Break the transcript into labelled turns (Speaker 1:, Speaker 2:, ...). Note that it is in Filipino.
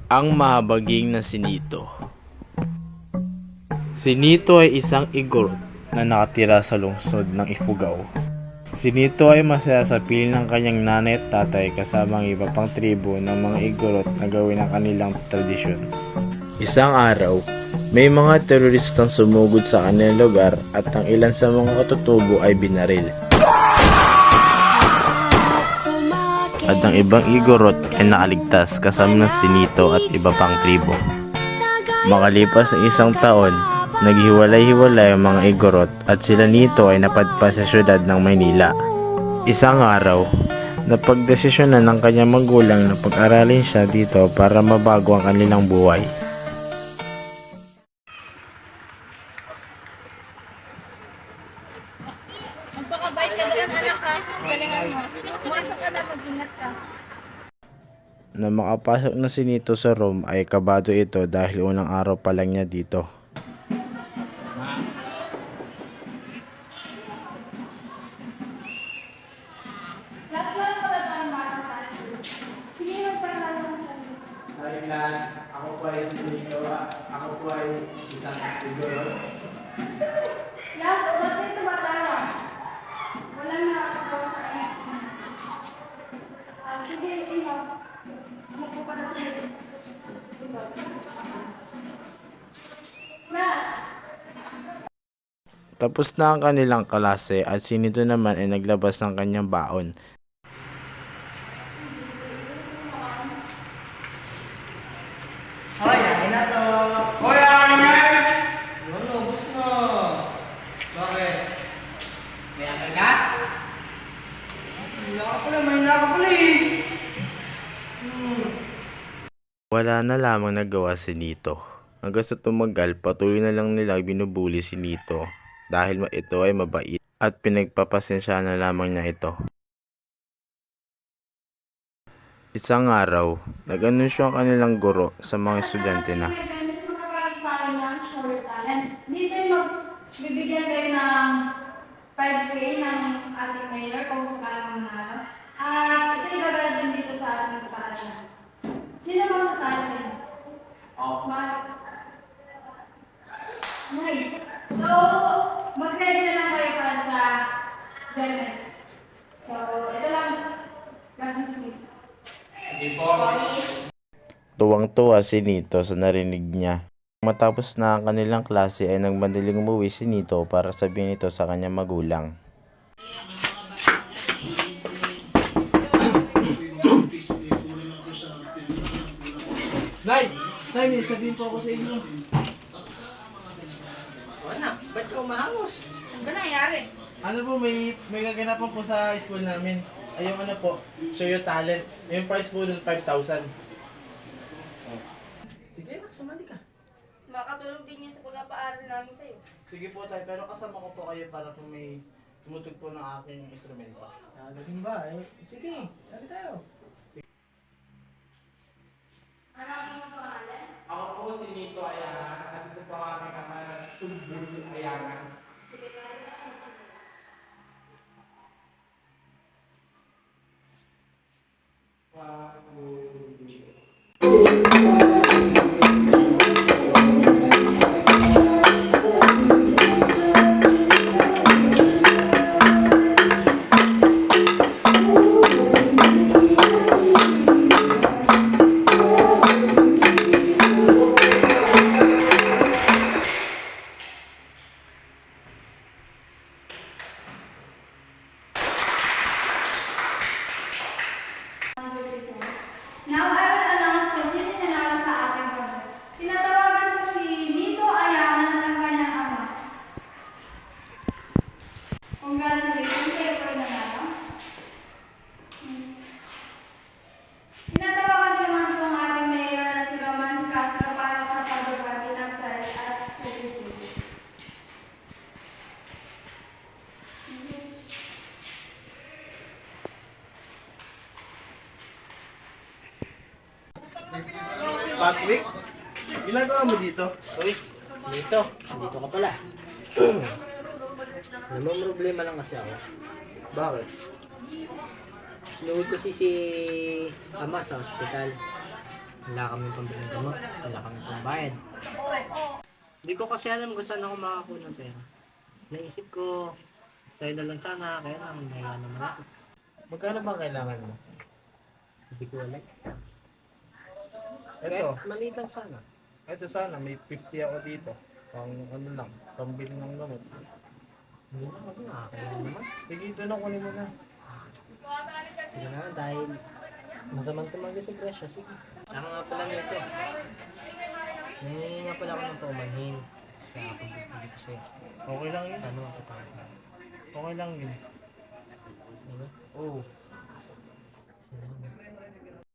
Speaker 1: Ang mahabaging na Sinito. Sinito ay isang igorot na nakatira sa lungsod ng Ifugao. Sinito ay masaya sa piling ng kanyang nanay at tatay kasama ang iba pang tribo ng mga igorot na gawin ang kanilang tradisyon. Isang araw, may mga teroristang sumugod sa kanilang lugar at ang ilan sa mga katutubo ay binaril. At ang ibang igorot ay nakaligtas kasama ng Sinito at iba pang tribo. Makalipas ang isang taon, naghiwalay-hiwalay ang mga igorot at sila Nito ay napadpad sa syudad ng Maynila. Isang araw, napagdesisyonan ng kanyang magulang na pag-aralin siya dito para mabago ang kanilang buhay.
Speaker 2: Magpakabait ka doon, anak ka. Galingan mo. Pumasok ka na, mag-ingat ka.
Speaker 1: Na makapasok na si Nito sa room ay kabado ito dahil unang araw pa lang niya dito.
Speaker 2: Last one pala tayo mga kasi. Sige, magpaalala mo sa iyo.
Speaker 1: Hi class, ako po ay si Nito. Ako po ay isang igorot.
Speaker 2: Last, ba't may tumatawa? Wala na nakakatawa sa iyo. Sige, ikaw. Umupo ka na sa iyo. Last.
Speaker 1: Tapos na ang kanilang klase at si Nito naman ay naglabas ng kanyang baon.
Speaker 3: Hoy, akin na to. Hoy, akin na! Ano, ubus na. Bakit? May akin ka? Hila ka pala, may hila ka pala eh.
Speaker 1: Wala na lamang nagawa si Nito. Hanggang sa tumagal, patuloy na lang nila binubuli si Nito dahil ito ay mabait at pinagpapasensya na lamang niya ito. Isang araw, nag-anunsyo ang kanilang guro sa mga estudyante na
Speaker 2: Guys, magkakaroon tayo ng shower talent. Dito magbibigyan kayo ng 5K ng ating mayor kung sakalang manalo. At ito yung gagawin din dito sa ating paaralan. Sino bang sasali sa inyo? Nice. So, mag-ready na lang kayo para sa Dennis. So, ito lang. Last miss.
Speaker 1: tuwang-tuwa si Nito sa narinig niya. Matapos na ang kanilang klase ay nagmadaling umuwi si Nito para sabihin ito sa kanyang magulang.
Speaker 3: Nay! Nay, may sabihin po ako sa inyo. Wala, ba't ka umahangos?
Speaker 2: Ano ba nangyari?
Speaker 3: Ano po, may gaganapan po sa school namin. Ay, yung ano po, show your talent. Yung price po dun, 5,000. Sige na, sumali ka.
Speaker 2: Makakatulong din yan sa pag-aaral namin sa'yo.
Speaker 3: Sige po tayo, pero kasama ko po kayo para po may tumutugpo ng aking instrumento. Galing ba? Sige, sali tayo.
Speaker 2: Ano ang iyong pangalan?
Speaker 3: Ako po si Nito Ayangan at ito po ang aming ama na Subul Ayangan.
Speaker 2: Sige, tayo na. Now I will announce kung sino nanalo sa ating contest. Tinatawagan ko si Nito Ayanan at ang kanyang ama. Congratulations, kayo po yung nanalo. Tinatawagan ko naman po ang ating mayor na si Roman Castro para sa pagbabagi ng prize at certificate.
Speaker 3: Patrick, ginagawa mo dito? Uy, dito ka pala.
Speaker 4: May problema lang kasi ako. Wala kami pambiling gamot. Wala kami pambayad. Hindi ko kasi alam kung saan ako makakuha ng pera. Naisip ko, sa'yo na lang sana, kaya lang, nahiya naman ako.
Speaker 3: Magkano ba kailangan mo?
Speaker 4: Hindi ko alam.
Speaker 3: Ito,
Speaker 4: Kahit maliit lang sana.
Speaker 3: ito sana, may 50 ako dito. Pang ano lang, pambili ng gamot.
Speaker 4: Hindi na ako nakakaya naman.
Speaker 3: Sige, ito na, kunin mo na.
Speaker 4: Sige na, dahil masamang tumagi sa presyo. Sige. Saka nga pala nito. Nangingi nga pala ako ng paumanhin sa pagbibigay ko sa'yo.
Speaker 3: Okay lang yun.
Speaker 4: Sana mapatawag mo.
Speaker 3: Okay lang yun.
Speaker 4: Ano?
Speaker 3: Oo.